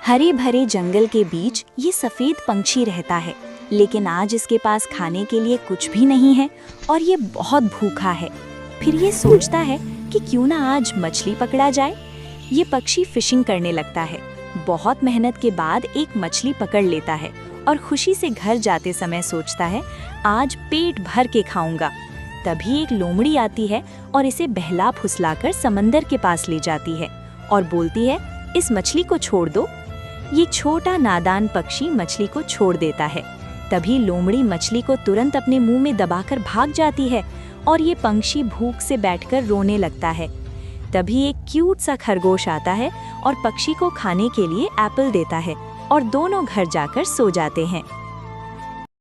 हरे भरे जंगल के बीच ये सफेद पंछी रहता है, लेकिन आज इसके पास खाने के लिए कुछ भी नहीं है और ये बहुत भूखा है। फिर ये सोचता है कि क्यों ना आज मछली पकड़ा जाए। ये पक्षी फिशिंग करने लगता है। बहुत मेहनत के बाद एक मछली पकड़ लेता है और खुशी से घर जाते समय सोचता है, आज पेट भर के खाऊंगा। तभी एक लोमड़ी आती है और इसे बहला फुसलाकर समंदर के पास ले जाती है और बोलती है, इस मछली को छोड़ दो। ये छोटा नादान पक्षी मछली को छोड़ देता है। तभी लोमड़ी मछली को तुरंत अपने मुंह में दबाकर भाग जाती है और ये पंछी भूख से बैठकर रोने लगता है। तभी एक क्यूट सा खरगोश आता है और पक्षी को खाने के लिए एप्पल देता है और दोनों घर जाकर सो जाते हैं।